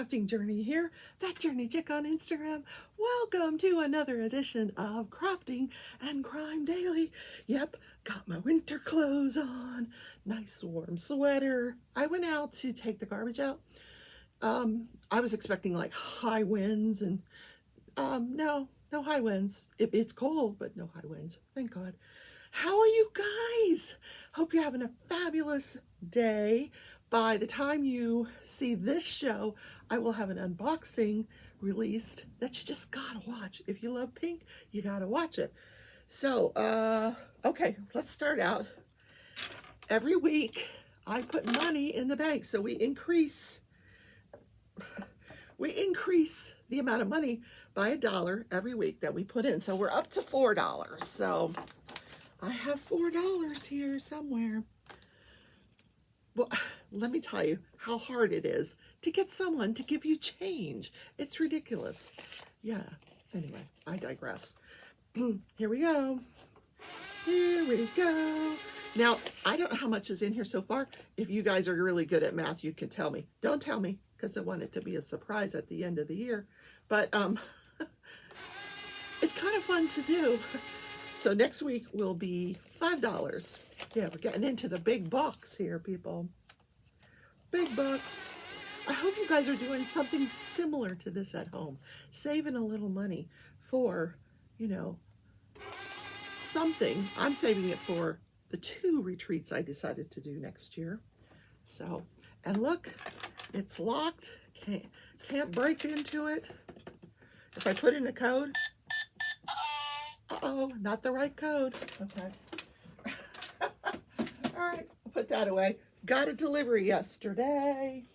crafting journey here, that journey chick on Instagram. Welcome to another edition of Crafting and Crime Daily. Yep, got my winter clothes on, nice warm sweater. I went out to take the garbage out. I was expecting like high winds and no high winds. It's cold, but no high winds, thank God. How are you guys? Hope you're having a fabulous day. By the time you see this show, I will have an unboxing released that you just gotta watch. If you love pink, you gotta watch it. So, okay, let's start out. Every week, I put money in the bank, so we increase the amount of money by $1 every week that we put in. So we're up to $4. So I have $4 here somewhere. Well, let me tell you how hard it is to get someone to give you change. It's ridiculous. Yeah, anyway, I digress. Here we go. Here we go. Now, I don't know how much is in here so far. If you guys are really good at math, you can tell me. Don't tell me, because I want it to be a surprise at the end of the year. But it's kind of fun to do. So next week will be $5. Yeah, we're getting into the big bucks here, people. Big bucks. I hope you guys are doing something similar to this at home. Saving a little money for, you know, something. I'm saving it for the 2 retreats I decided to do next year. So, and look, it's locked. Can't break into it. If I put in a code, uh-oh, not the right code. Okay. All right, I'll put that away. Got a delivery yesterday.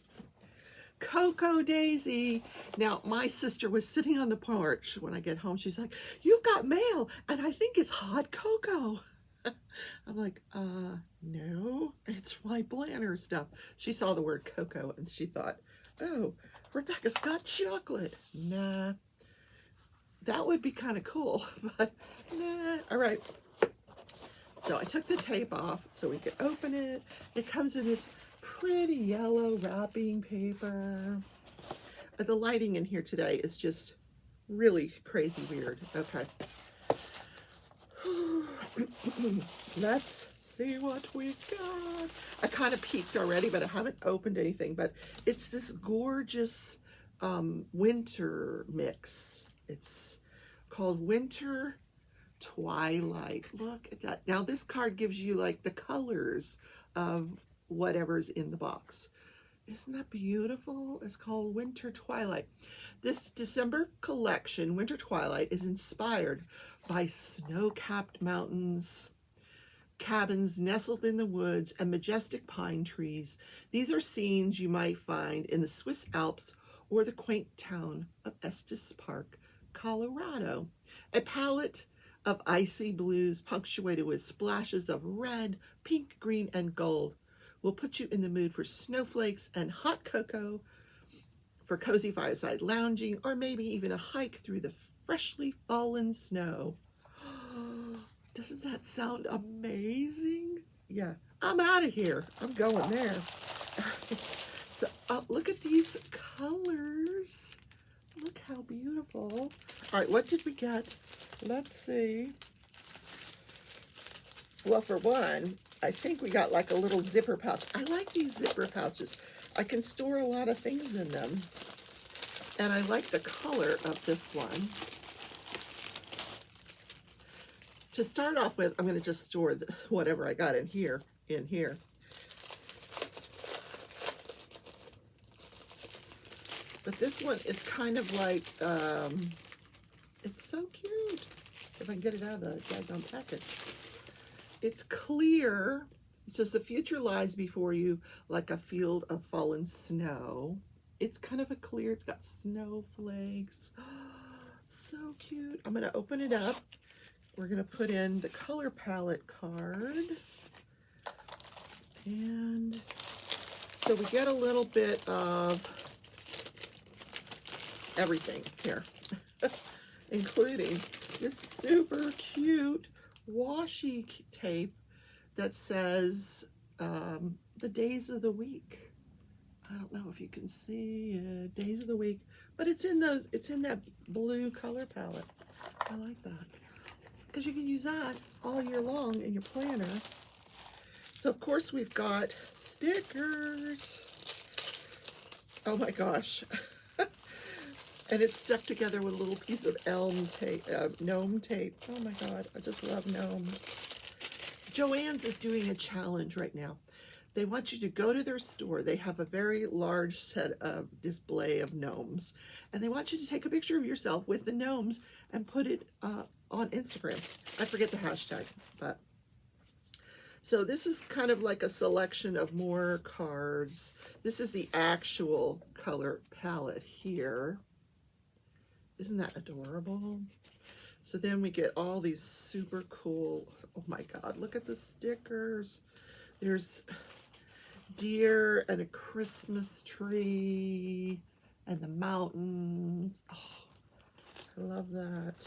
Cocoa Daisy. Now, my sister was sitting on the porch when I get home. She's like, you got mail, and I think it's hot cocoa. I'm like, no, it's my planner stuff. She saw the word cocoa, and she thought, oh, Rebecca's got chocolate. Nah. That would be kind of cool, but nah. All right. So I took the tape off so we could open it. It comes in this pretty yellow wrapping paper. The lighting in here today is just really crazy weird. Okay. Let's see what we got. I kind of peeked already, but I haven't opened anything. But it's this gorgeous winter mix. It's called Winter Twilight. Look at that. Now this card gives you like the colors of whatever's in the box. Isn't that beautiful? It's called Winter Twilight. This December collection, Winter Twilight, is inspired by snow-capped mountains, cabins nestled in the woods, and majestic pine trees. These are scenes you might find in the Swiss Alps or the quaint town of Estes Park, Colorado. A palette of icy blues punctuated with splashes of red, pink, green, and gold will put you in the mood for snowflakes and hot cocoa, for cozy fireside lounging, or maybe even a hike through the freshly fallen snow. Doesn't that sound amazing? Yeah, I'm out of here. I'm going there. So look at these colors. Look how beautiful. All right, what did we get? Let's see. Well, for one, I think we got like a little zipper pouch. I like these zipper pouches. I can store a lot of things in them. And I like the color of this one. To start off with, I'm going to just store whatever I got in here. But this one is kind of like, it's so cute. If I can get it out of the daggone package. It's clear. It says, the future lies before you like a field of fallen snow. It's kind of a clear, it's got snowflakes. So cute. I'm going to open it up. We're going to put in the color palette card. And so we get a little bit of everything here, including this super cute washi tape that says the days of the week. I don't know if you can see it, days of the week, but it's in that blue color palette. I like that because you can use that all year long in your planner. So of course we've got stickers. Oh my gosh. And it's stuck together with a little piece of elm tape, gnome tape. Oh my God, I just love gnomes. Joann's is doing a challenge right now. They want you to go to their store. They have a very large set of display of gnomes. And they want you to take a picture of yourself with the gnomes and put it on Instagram. I forget the hashtag, but. So this is kind of like a selection of more cards. This is the actual color palette here. Isn't that adorable? So then we get all these super cool, oh my God, look at the stickers. There's deer and a Christmas tree and the mountains. Oh, I love that.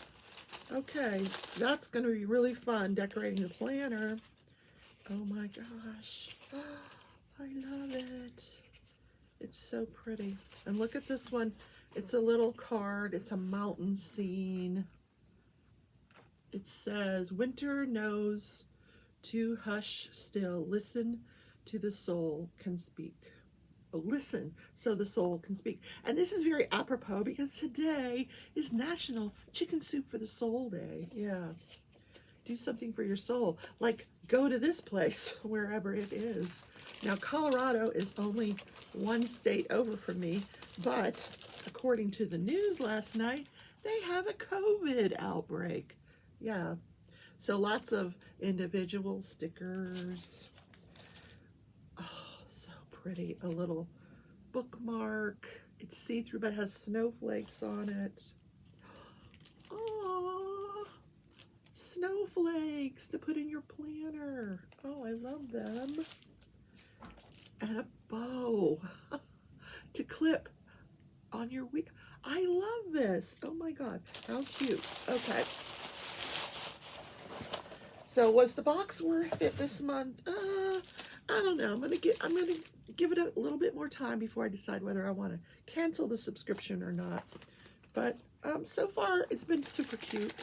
Okay, that's going to be really fun decorating the planner. Oh my gosh, I love it. It's so pretty. And look at this one. It's a little card. It's a mountain scene. It says, winter knows to hush still. Listen to the soul can speak. Oh, listen so the soul can speak. And this is very apropos because today is National Chicken Soup for the Soul Day. Yeah. Do something for your soul. Like go to this place, wherever it is. Now, Colorado is only one state over from me, but according to the news last night, they have a COVID outbreak. Yeah. So lots of individual stickers. Oh, so pretty. A little bookmark. It's see-through, but has snowflakes on it. Oh, snowflakes to put in your planner. Oh, I love them. And a bow to clip on your week. I love this. Oh my God, how cute. Okay. So was the box worth it this month? I don't know. I'm gonna give it a little bit more time before I decide whether I want to cancel the subscription or not. But so far it's been super cute.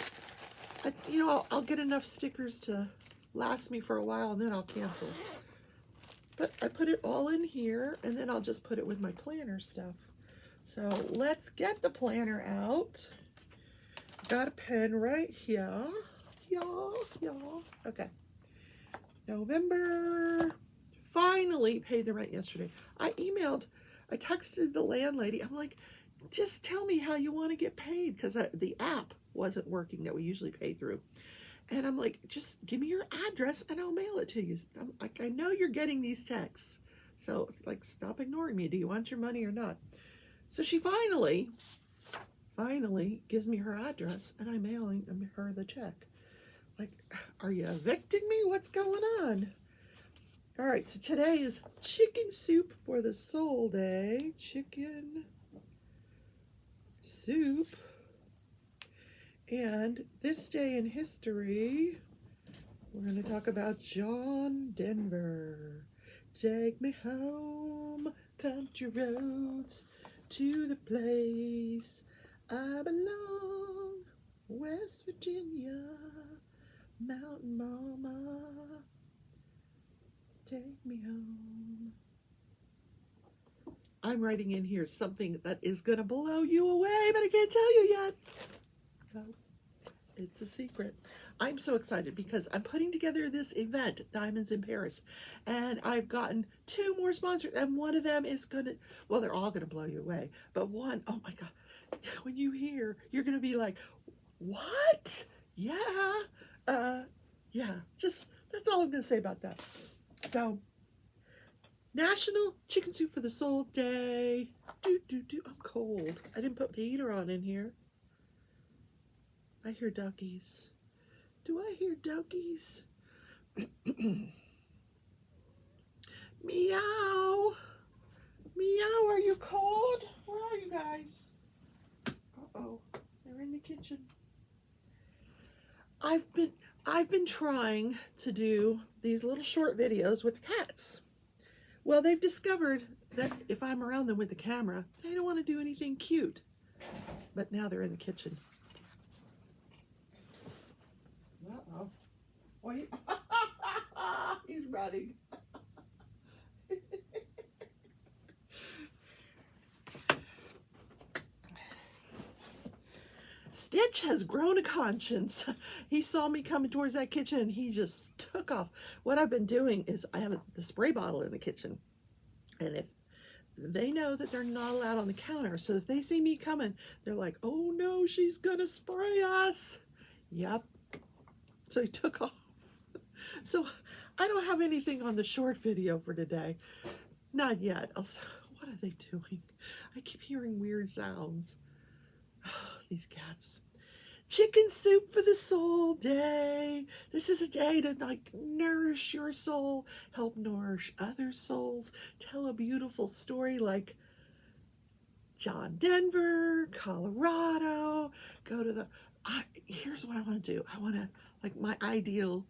I'll get enough stickers to last me for a while and then I'll cancel. But I put it all in here and then I'll just put it with my planner stuff. So let's get the planner out. Got a pen right here. Okay. November. Finally paid the rent yesterday. I texted the landlady. I'm like, just tell me how you want to get paid because the app wasn't working that we usually pay through. And I'm like, just give me your address and I'll mail it to you. I'm like, I know you're getting these texts. So it's like, stop ignoring me. Do you want your money or not? So she finally gives me her address and I'm mailing her the check. Like, are you evicting me? What's going on? All right, so today is Chicken Soup for the Soul Day. Chicken soup. And this day in history, we're going to talk about John Denver. Take me home, country roads, to the place I belong, West Virginia, Mountain Mama, take me home. I'm writing in here something that is going to blow you away, but I can't tell you yet. No, it's a secret. I'm so excited because I'm putting together this event, Diamonds in Paris, and I've gotten 2 more sponsors, and one of them is going to, well, they're all going to blow you away, but one, oh my God, when you hear, you're going to be like, what? Yeah, just, that's all I'm going to say about that. So, National Chicken Soup for the Soul Day. I'm cold. I didn't put the heater on in here. I hear duckies. Do I hear duckies? Meow. Meow, are you cold? Where are you guys? Uh-oh, they're in the kitchen. I've been trying to do these little short videos with the cats. Well, they've discovered that if I'm around them with the camera, they don't want to do anything cute. But now they're in the kitchen. Uh-oh. Wait. He's running. Stitch has grown a conscience. He saw me coming towards that kitchen and he just took off. What I've been doing is I have the spray bottle in the kitchen. And if they know that they're not allowed on the counter, so if they see me coming, they're like, oh no, she's gonna spray us. Yep. So he took off. So I don't have anything on the short video for today. Not yet. What are they doing? I keep hearing weird sounds. These cats. Chicken soup for the soul day. This is a day to like nourish your soul, help nourish other souls, tell a beautiful story like John Denver, Colorado. Go to the, here's what I want to do. I want to, like, my ideal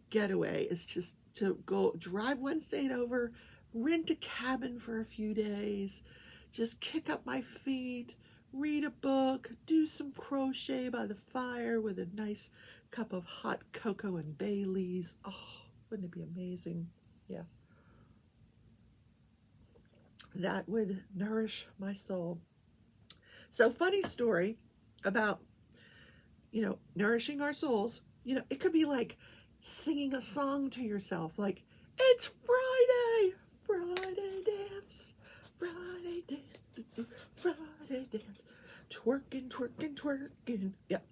getaway is just to go drive one state over, rent a cabin for a few days, just kick up my feet, read a book, do some crochet by the fire with a nice cup of hot cocoa and Baileys. Oh, wouldn't it be amazing? Yeah. That would nourish my soul. So, funny story about, nourishing our souls. It could be like singing a song to yourself, like, it's Friday, Friday dance, Friday dance, Friday dance, twerking, twerking, twerking. Yep,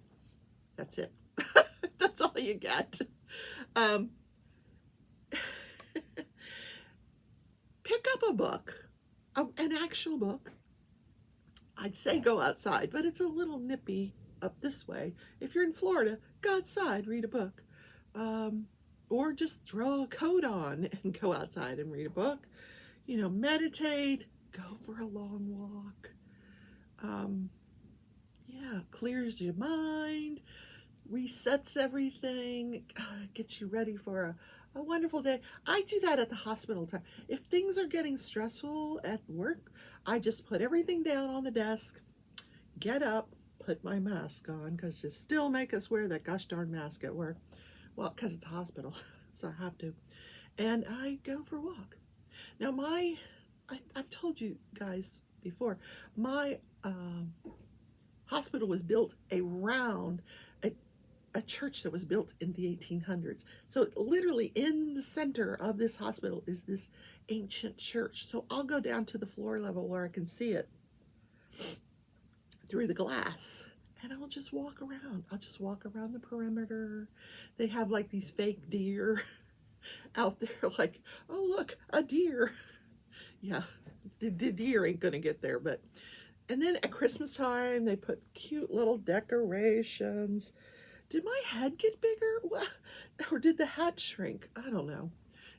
that's it. That's all you get. Pick up a book, an actual book. I'd say go outside, but it's a little nippy up this way. If you're in Florida, go outside, read a book. Or just throw a coat on and go outside and read a book. Meditate, go for a long walk. Yeah, clears your mind, resets everything, gets you ready for a wonderful day. I do that at the hospital time. If things are getting stressful at work, I just put everything down on the desk, get up, put my mask on, because you still make us wear that gosh darn mask at work. Well, because it's a hospital, so I have to. And I go for a walk. Now, I've told you guys before, my hospital was built around a church that was built in the 1800s. So literally in the center of this hospital is this ancient church. So I'll go down to the floor level where I can see it through the glass. And I'll just walk around. I'll just walk around the perimeter. They have like these fake deer out there, like, oh, look, a deer. Yeah, the deer ain't gonna get there, but. And then at Christmas time, they put cute little decorations. Did my head get bigger? Or did the hat shrink? I don't know.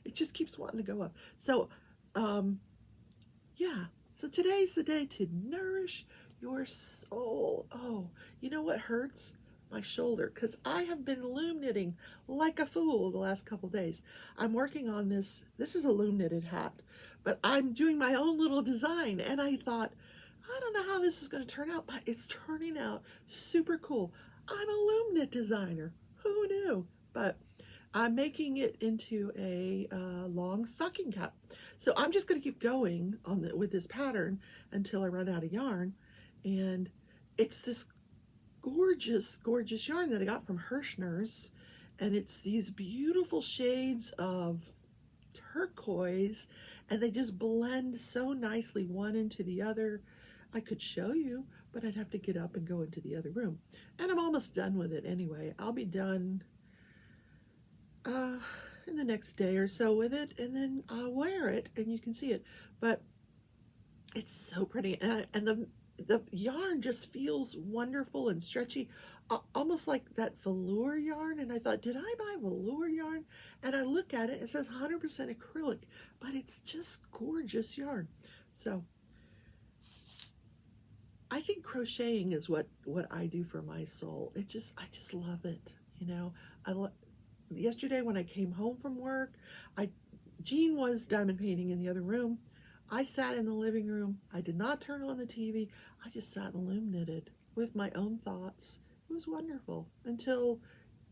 It just keeps wanting to go up. So, yeah. So today's the day to nourish your soul. Oh, you know what hurts? My shoulder, because I have been loom knitting like a fool the last couple days. I'm working on this. This is a loom knitted hat, but I'm doing my own little design, and I thought, I don't know how this is going to turn out, but it's turning out super cool. I'm a loom knit designer. Who knew? But I'm making it into a long stocking cap. So I'm just going to keep going with this pattern until I run out of yarn. And it's this gorgeous, gorgeous yarn that I got from Hirschner's. And it's these beautiful shades of turquoise. And they just blend so nicely one into the other. I could show you, but I'd have to get up and go into the other room. And I'm almost done with it anyway. I'll be done in the next day or so with it, and then I'll wear it and you can see it. But it's so pretty, and the yarn just feels wonderful and stretchy, almost like that velour yarn. And I thought, did I buy velour yarn? And I look at it, it says 100% acrylic, but it's just gorgeous yarn. So I think crocheting is what I do for my soul. I just love it. Yesterday when I came home from work, I Jean was diamond painting in the other room. I sat in the living room. I did not turn on the TV. I just sat and loom knitted with my own thoughts. It was wonderful until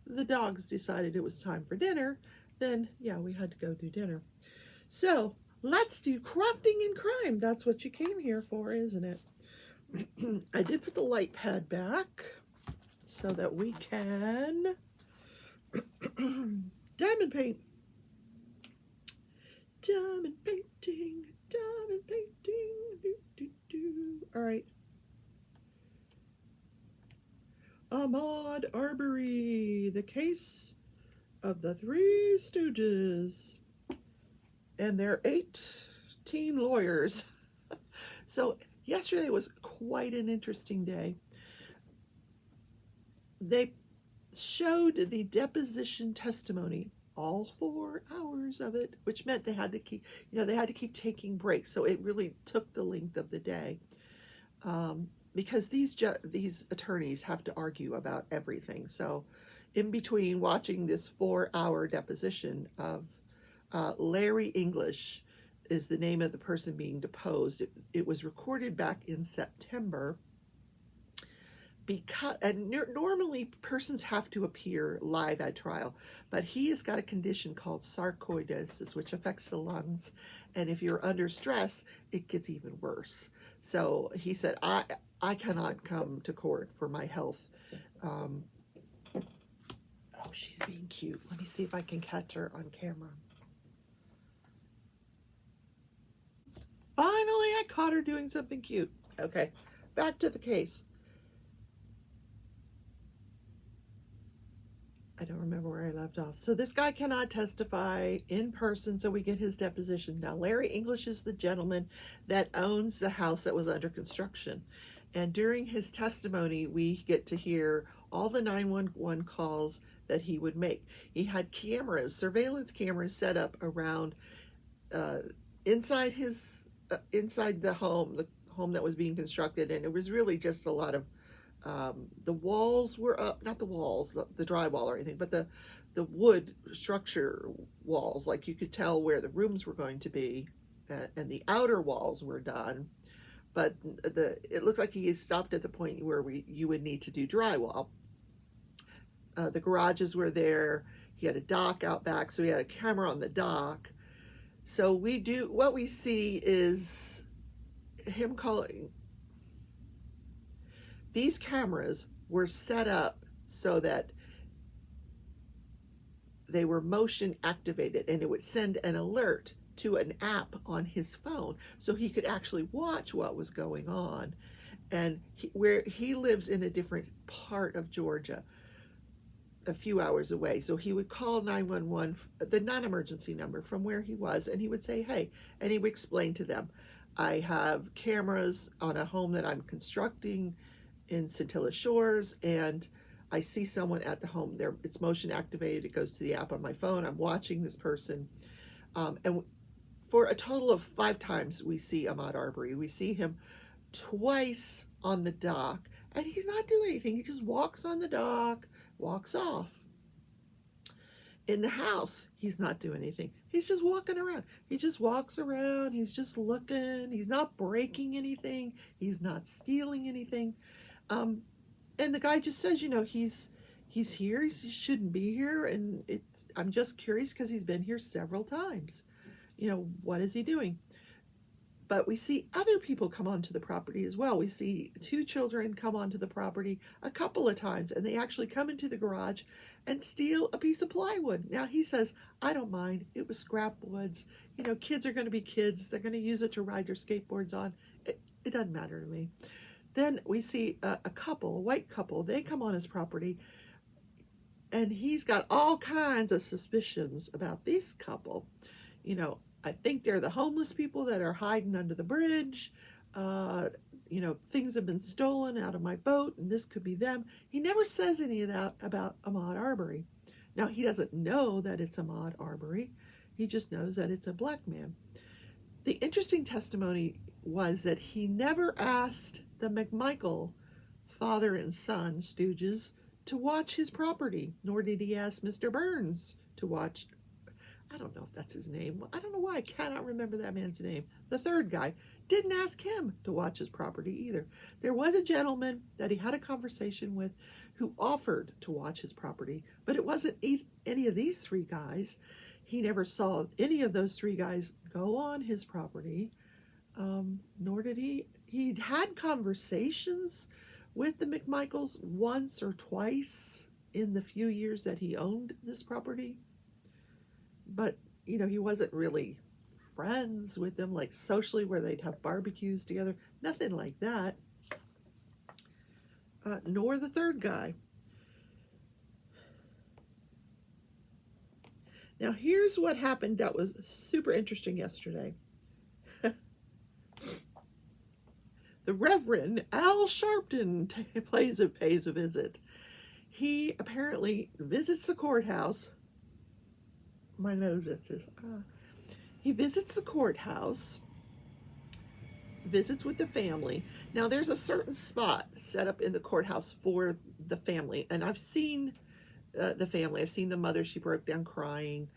the dogs decided it was time for dinner. Then, yeah, we had to go do dinner. So let's do crafting and crime. That's what you came here for, isn't it? I did put the light pad back so that we can diamond paint. Diamond painting, diamond painting, do, do, do. All right. Ahmaud Arbery, the case of the Three Stooges and their 18 lawyers. So yesterday was quite an interesting day. They showed the deposition testimony, all 4 hours of it, which meant they had to keep, they had to keep taking breaks. So it really took the length of the day, because these attorneys have to argue about everything. So in between watching this 4-hour deposition of Larry English is the name of the person being deposed. It was recorded back in September. Normally persons have to appear live at trial, but he has got a condition called sarcoidosis, which affects the lungs, and if you're under stress, it gets even worse. So he said, I cannot come to court for my health. Oh, she's being cute. Let me see if I can catch her on camera. Finally, I caught her doing something cute. Okay, back to the case. I don't remember where I left off. So this guy cannot testify in person, so we get his deposition. Now, Larry English is the gentleman that owns the house that was under construction. And during his testimony, we get to hear all the 911 calls that he would make. He had cameras, surveillance cameras set up around inside the home that was being constructed. And it was really just a lot of the walls were up, not the walls, the drywall or anything, but the wood structure walls, like you could tell where the rooms were going to be, and the outer walls were done, but it looks like he stopped at the point where you would need to do drywall. The garages were there. He had a dock out back, so he had a camera on the dock. So what we see is him calling. These cameras were set up so that they were motion activated, and it would send an alert to an app on his phone so he could actually watch what was going on. And where he lives in a different part of Georgia, a few hours away. So he would call 911, the non-emergency number from where he was, and he would say, hey, and he would explain to them, I have cameras on a home that I'm constructing in Scintilla Shores, and I see someone at the home there. It's motion activated. It goes to the app on my phone. I'm watching this person. And for a total of 5 times, we see Ahmaud Arbery. We see him twice on the dock, and he's not doing anything. He just walks on the dock, walks off. In the house, he's not doing anything. He's just walking around. He just walks around. He's just looking. He's not breaking anything. He's not stealing anything. And the guy just says, he's here. He shouldn't be here. And I'm just curious because he's been here several times. What is he doing? But we see other people come onto the property as well. We see 2 children come onto the property a couple of times, and they actually come into the garage and steal a piece of plywood. Now he says, I don't mind. It was scrap woods. Kids are going to be kids. They're going to use it to ride their skateboards on. It doesn't matter to me. Then we see a white couple. They come on his property, and he's got all kinds of suspicions about this couple. I think they're the homeless people that are hiding under the bridge. Things have been stolen out of my boat, and this could be them. He never says any of that about Ahmaud Arbery. Now, he doesn't know that it's Ahmaud Arbery. He just knows that it's a black man. The interesting testimony was that he never asked the McMichael father and son Stooges to watch his property, nor did he ask Mr. Burns to watch. I don't know if that's his name. I don't know why I cannot remember that man's name. The third guy didn't ask him to watch his property either. There was a gentleman that he had a conversation with who offered to watch his property, but it wasn't any of these three guys. He never saw any of those three guys go on his property, nor did he. He'd had conversations with the McMichaels once or twice in the few years that he owned this property, but you know, he wasn't really friends with them, like socially, where they'd have barbecues together. Nothing like that. Nor the third guy. Now, here's what happened that was super interesting yesterday. The Reverend Al Sharpton pays a visit. He apparently visits the courthouse. My nose itches. He visits the courthouse, visits with the family. Now, there's a certain spot set up in the courthouse for the family, and I've seen the family. I've seen the mother. She broke down crying.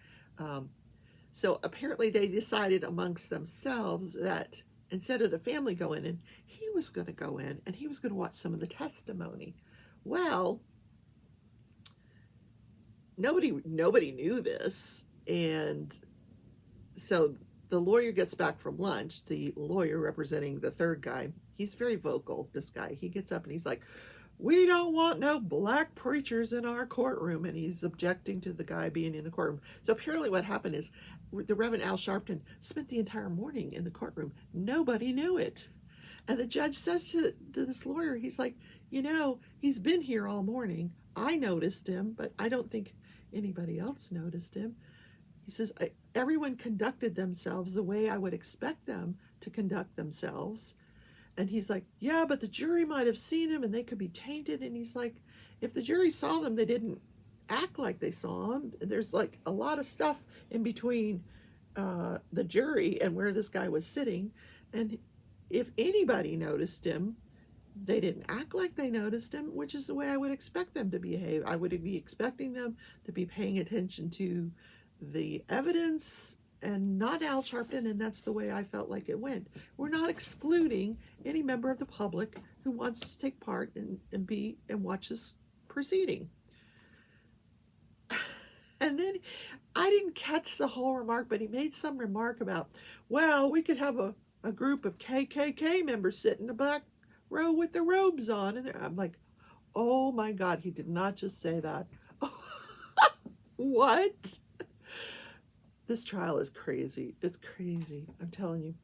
So apparently they decided amongst themselves that instead of the family going in, he was going to go in and he was going to watch some of the testimony. Well, nobody knew this, and so the lawyer gets back from lunch. The lawyer representing the third guy, he's very vocal, this guy. He gets up and he's like, "We don't want no black preachers in our courtroom," and he's objecting to the guy being in the courtroom. So apparently what happened is the Reverend Al Sharpton spent the entire morning in the courtroom. Nobody knew it. And the judge says to this lawyer, he's like, "You know, he's been here all morning. I noticed him, but I don't think anybody else noticed him." He says, "Everyone conducted themselves the way I would expect them to conduct themselves." And he's like, "Yeah, but the jury might have seen him and they could be tainted." And he's like, if the jury saw them, they didn't act like they saw him. There's like a lot of stuff in between the jury and where this guy was sitting. And if anybody noticed him, they didn't act like they noticed him, which is the way I would expect them to behave. I would be expecting them to be paying attention to the evidence and not Al Sharpton, and that's the way I felt like it went. We're not excluding any member of the public who wants to take part and watch this proceeding. And then I didn't catch the whole remark, but he made some remark about, well, we could have a group of KKK members sit in the back row with their robes on. And I'm like, oh my God, he did not just say that. What? This trial is crazy. It's crazy. I'm telling you.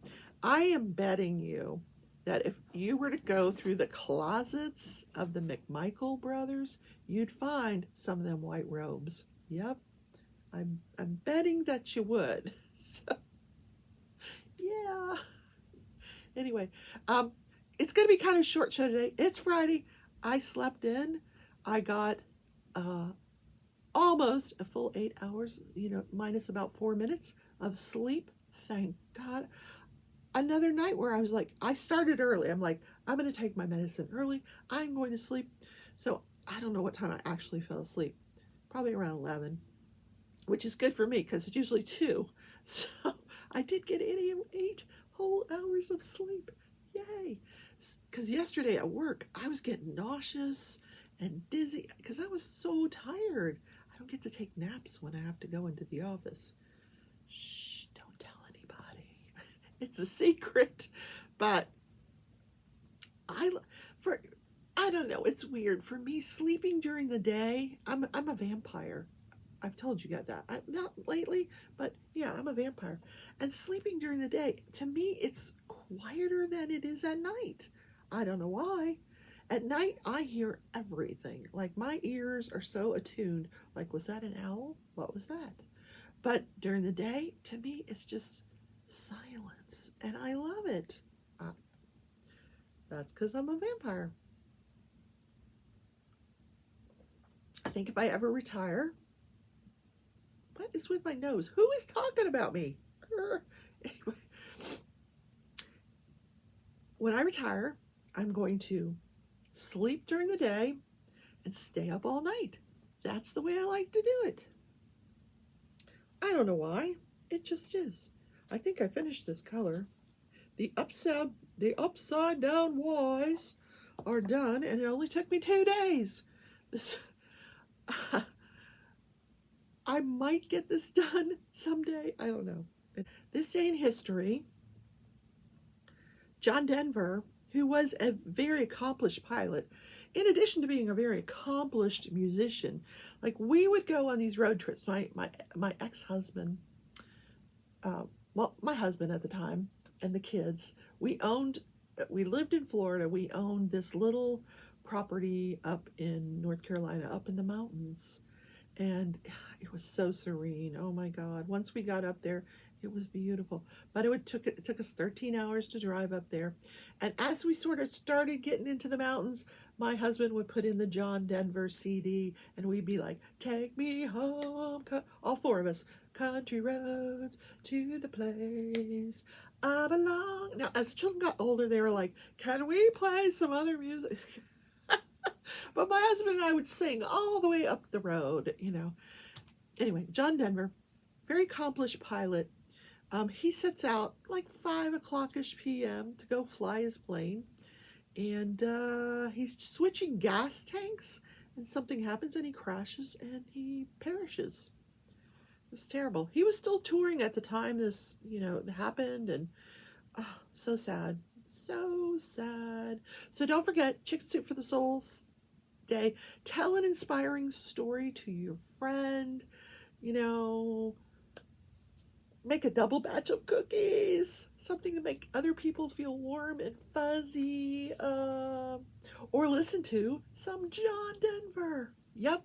I am betting you that if you were to go through the closets of the McMichael brothers, you'd find some of them white robes. Yep. I'm betting that you would. So, yeah. Anyway, it's going to be kind of a short show today. It's Friday. I slept in. I got almost a full 8 hours, minus about 4 minutes of sleep. Thank God. Another night where I was like, I started early. I'm like, I'm going to take my medicine early. I'm going to sleep. So I don't know what time I actually fell asleep. Probably around 11, which is good for me because it's usually 2. So I did get 8 whole hours of sleep. Yay. Because yesterday at work, I was getting nauseous and dizzy because I was so tired. I don't get to take naps when I have to go into the office. Shh, don't tell anybody. It's a secret. But I don't know, it's weird. For me, sleeping during the day, I'm a vampire. I've told you guys that. Not lately, but yeah, I'm a vampire. And sleeping during the day, to me, it's quieter than it is at night. I don't know why. At night, I hear everything. Like, my ears are so attuned. Like, was that an owl? What was that? But during the day, to me, it's just silence. And I love it. That's because I'm a vampire. I think if I ever retire... What is with my nose? Who is talking about me? Anyway. When I retire, I'm going to sleep during the day and stay up all night. That's the way I like to do it. I don't know why. It just is. I think I finished this color. The upside down Y's are done, and it only took me 2 days. This, I might get this done someday. I don't know. This day in history, John Denver, who was a very accomplished pilot, in addition to being a very accomplished musician, like we would go on these road trips. My ex-husband, well, my husband at the time, and the kids, we lived in Florida. We owned this little property up in North Carolina, up in the mountains. And it was so serene. Oh my God. Once we got up there, it was beautiful. But it took us 13 hours to drive up there. And as we sort of started getting into the mountains, my husband would put in the John Denver CD, and we'd be like, take me home, all four of us, country roads to the place I belong. Now, as the children got older, they were like, can we play some other music? But my husband and I would sing all the way up the road, you know. Anyway, John Denver, very accomplished pilot. He sets out like 5 o'clock-ish p.m. to go fly his plane. And he's switching gas tanks, and something happens, and he crashes, and he perishes. It was terrible. He was still touring at the time this, happened, and oh, so sad. So sad. So don't forget, Chicken Soup for the Soul Day. Tell an inspiring story to your friend. Make a double batch of cookies. Something to make other people feel warm and fuzzy. Or listen to some John Denver. Yep.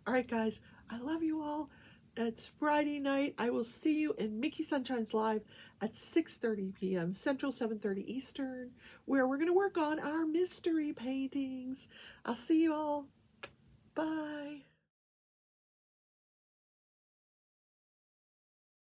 All right, guys. I love you all. It's Friday night. I will see you in Mickey Sunshine's Live at 6:30 p.m. Central, 7:30 Eastern, where we're going to work on our mystery paintings. I'll see you all. Bye.